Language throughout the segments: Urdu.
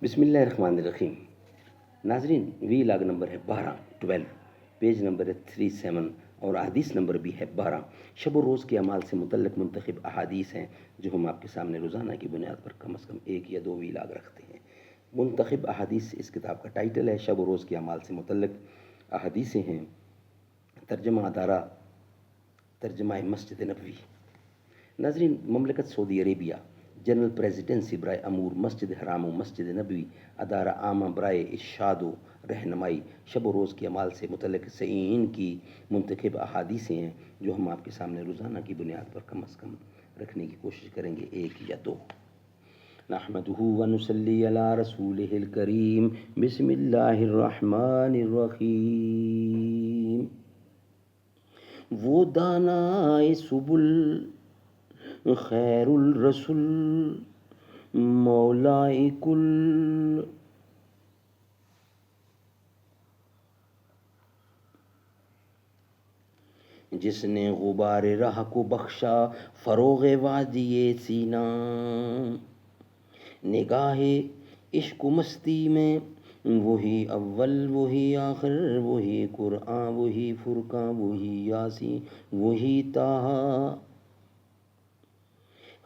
بسم اللہ الرحمن الرحیم۔ ناظرین، وی لاگ نمبر ہے 12 پیج نمبر ہے 37 اور حدیث نمبر بھی ہے 12۔ شب و روز کے اعمال سے متعلق منتخب احادیث ہیں جو ہم آپ کے سامنے روزانہ کی بنیاد پر کم از کم 1 یا 2 وی لاگ رکھتے ہیں۔ منتخب احادیث اس کتاب کا ٹائٹل ہے۔ شب و روز کے اعمال سے متعلق احادیثیں ہیں۔ ترجمہ ادارہ ترجمہ مسجد نبوی۔ ناظرین، مملکت سعودی عربیہ جنرل پریزیڈنسی برائے امور مسجد حرام و مسجد نبوی ادارہ عامہ برائے ارشاد و رہنمائی شب و روز کے اعمال سے متعلق صحیحین کی منتخب احادیثیں ہیں جو ہم آپ کے سامنے روزانہ کی بنیاد پر کم از کم رکھنے کی کوشش کریں گے، 1 یا 2۔ نحمدہ ونصلی علی رسولہ الکریم، بسم اللہ الرحمن الرحیم۔ وہ دانائے سبل خیر الرسل مولائے کل، جس نے غبار راہ کو بخشا فروغ وادی سینا، نگاہ عشق و مستی میں وہی اول وہی آخر، وہی قرآن وہی فرقان وہی یاسین وہی طٰہٰ۔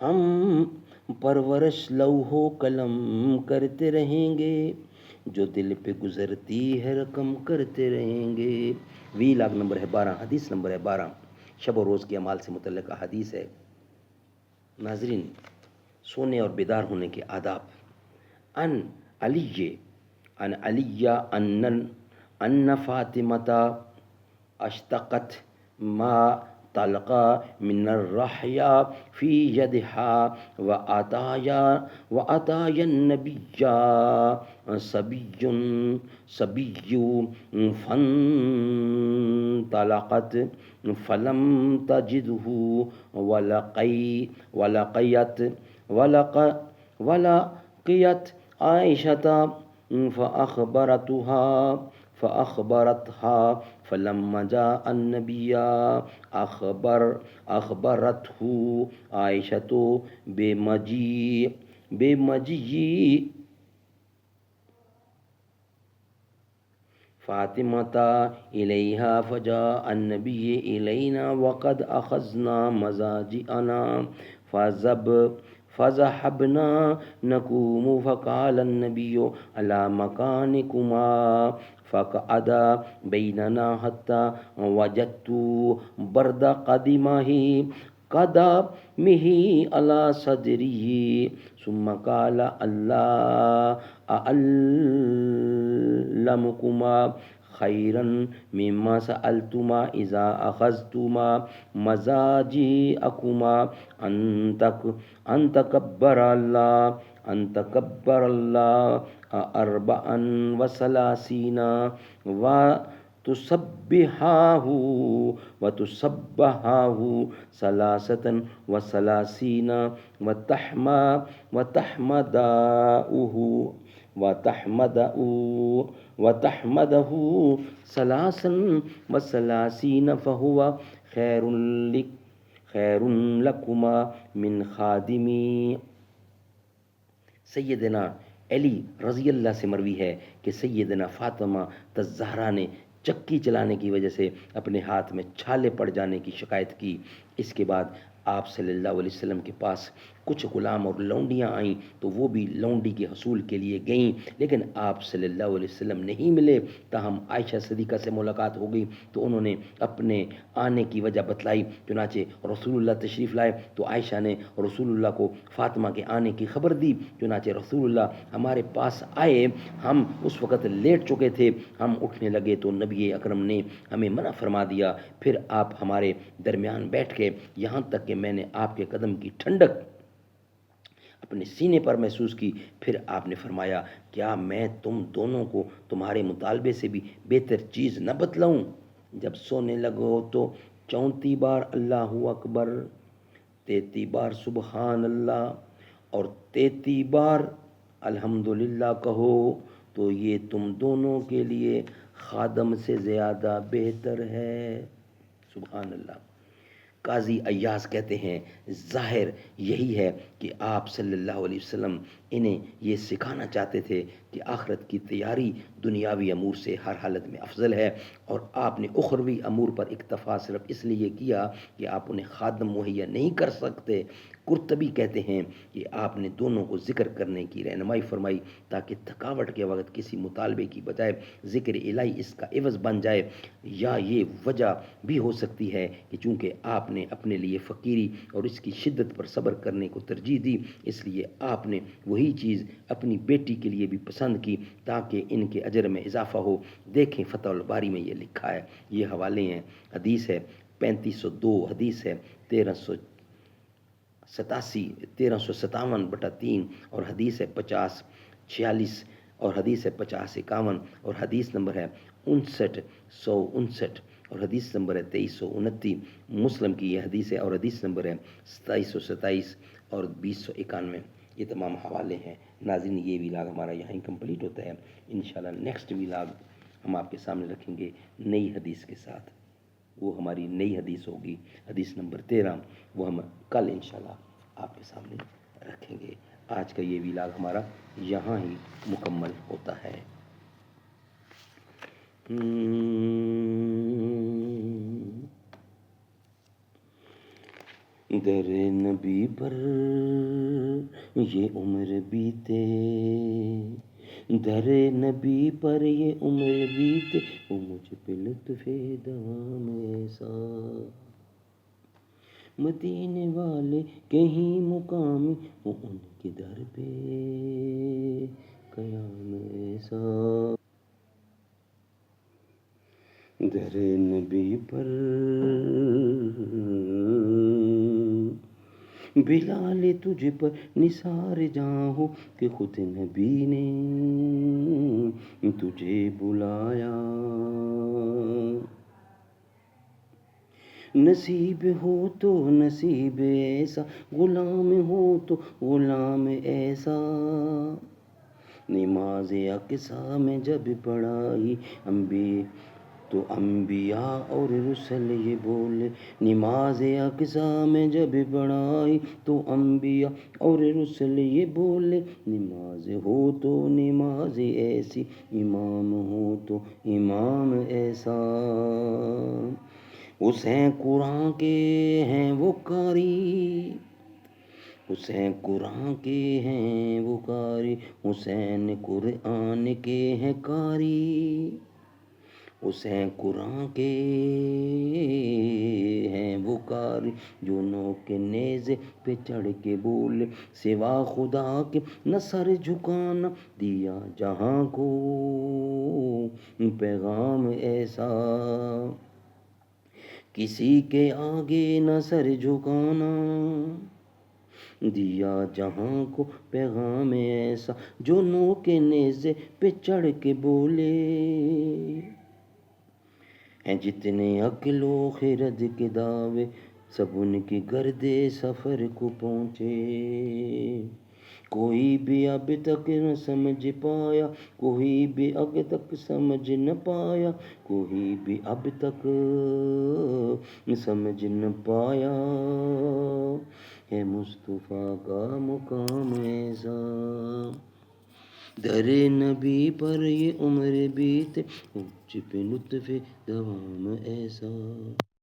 ہم پرورش لوح و قلم کرتے رہیں گے، جو دل پہ گزرتی ہے رقم کرتے رہیں گے۔ وی لاگ نمبر ہے 12، حدیث نمبر ہے 12۔ شب و روز کے اعمال سے متعلق احادیث ہے۔ ناظرین، سونے اور بیدار ہونے کے آداب۔ ان علی ان فاطمۃ اشتقت ما تلقى من الرحیا فی یدہا واتایا النبی صبی فانطلقت فلم تجدہ ولقیت عائشۃ فأخبرتها فلما جاء النبي أخبرته عائشة بمجيء فاطمة إليها، فجاء النبي إلينا وقد أخذنا مضاجعنا فذهبنا نقوم، فقال النبي على مكانكما، فقعد بيننا حتى وجدت برد قدمه على صدره، ثم قال ألا أعلمكما خيرا مما سألتما إذا أخذتما مضاجعكما أن تكبر الله 34 وتسبحاه 33 وتحمده 33 فهو خیر لکما من خادمی۔ سیدنا علی رضی اللہ سے مروی ہے کہ سیدنا فاطمہ الزہرا نے چکی چلانے کی وجہ سے اپنے ہاتھ میں چھالے پڑ جانے کی شکایت کی۔ اس کے بعد آپ صلی اللہ علیہ وسلم کے پاس کچھ غلام اور لونڈیاں آئیں تو وہ بھی لونڈی کے حصول کے لیے گئیں، لیکن آپ صلی اللہ علیہ وسلم نہیں ملے۔ تاہم عائشہ صدیقہ سے ملاقات ہو گئی تو انہوں نے اپنے آنے کی وجہ بتلائی۔ چنانچہ رسول اللہ تشریف لائے تو عائشہ نے رسول اللہ کو فاطمہ کے آنے کی خبر دی۔ چنانچہ رسول اللہ ہمارے پاس آئے، ہم اس وقت لیٹ چکے تھے، ہم اٹھنے لگے تو نبی اکرم نے ہمیں منع فرما دیا۔ پھر آپ ہمارے درمیان بیٹھ گئے، یہاں تک کہ میں نے آپ کے قدم کی ٹھنڈک اپنے سینے پر محسوس کی۔ پھر آپ نے فرمایا، کیا میں تم دونوں کو تمہارے مطالبے سے بھی بہتر چیز نہ بتلاؤں؟ جب سونے لگو تو 34 بار اللہ اکبر، 33 بار سبحان اللہ اور 33 بار الحمدللہ کہو تو یہ تم دونوں کے لیے خادم سے زیادہ بہتر ہے۔ سبحان اللہ۔ قاضی ایاز کہتے ہیں ظاہر یہی ہے کہ آپ صلی اللہ علیہ وسلم انہیں یہ سکھانا چاہتے تھے کہ آخرت کی تیاری دنیاوی امور سے ہر حالت میں افضل ہے، اور آپ نے اخروی امور پر اکتفا صرف اس لیے کیا کہ آپ انہیں خادم مہیا نہیں کر سکتے۔ قرطبی کہتے ہیں کہ آپ نے دونوں کو ذکر کرنے کی رہنمائی فرمائی تاکہ تھکاوٹ کے وقت کسی مطالبے کی بجائے ذکر الہی اس کا عوض بن جائے، یا یہ وجہ بھی ہو سکتی ہے کہ چونکہ آپ نے اپنے لیے فقیری اور اس کی شدت پر صبر کرنے کو ترجیح دی، اس لیے آپ نے وہی چیز اپنی بیٹی کے لیے بھی پسند کی تاکہ ان کے اجر میں اضافہ ہو۔ دیکھیں فتح الباری میں یہ لکھا ہے، یہ حوالے ہیں، حدیث ہے 3502، حدیث ہے 1357/3، اور حدیث ہے 5046، اور حدیث ہے 5051، اور حدیث نمبر ہے 5959، اور حدیث نمبر ہے 2329۔ مسلم کی یہ حدیث ہے، اور حدیث نمبر ہے 2727 اور 2091۔ یہ تمام حوالے ہیں۔ ناظرین، یہ ویلاگ ہمارا یہاں ہی کمپلیٹ ہوتا ہے۔ انشاءاللہ نیکسٹ ویلاگ ہم آپ کے سامنے رکھیں گے نئی حدیث کے ساتھ، وہ ہماری نئی حدیث ہوگی، حدیث نمبر 13، وہ ہم کل انشاءاللہ آپ کے سامنے رکھیں گے۔ آج کا یہ ویلاگ ہمارا یہاں ہی مکمل ہوتا ہے۔ در نبی پر یہ عمر بیتے، در نبی پر یہ عمر بیتے، وہ مجھ پہ لطف دوام ایسا، مدینے والے کہیں مقامی، وہ ان کے در پہ قیام ایسا، در نبی پر بلال تجھ پر نثار جاں ہو کہ خود نبی نے تجھے بلایا، نصیب ہو تو نصیب ایسا، غلام ہو تو غلام ایسا، نماز اقصیٰ میں جب پڑھائی تو انبیاء اور رسل یہ بولے، نماز اقصیٰ میں جب پڑھائی تو انبیاء اور رسل یہ بولے، نماز ہو تو نماز ایسی، امام ہو تو امام ایسا، حسین قرآن کے ہیں وہ قاری، حسین قرآن کے ہیں وہ قاری، حسین قرآن کے ہیں قاری، حسین قرآن کے ہیں وہ قاری، جو نوک نیزے پہ چڑھ کے بولے، سوا خدا کے نہ سر جھکانا، دیا جہاں کو پیغام ایسا، کسی کے آگے نہ سر جھکانا، دیا جہاں کو پیغام ایسا، جو نوک نیزے پہ چڑھ کے بولے، ہیں جتنے عقل و خرد کے دعوے، سب ان کی گرد سفر کو پہنچے، کوئی بھی اب تک نہ سمجھ پایا، کوئی بھی اب تک سمجھ نہ پایا، کوئی بھی اب تک سمجھ نہ پایا، ہے مصطفیٰ کا مقام ایسا، در نبی پر یہ عمر بیتے، مجھ پہ لطف دوام ایسا۔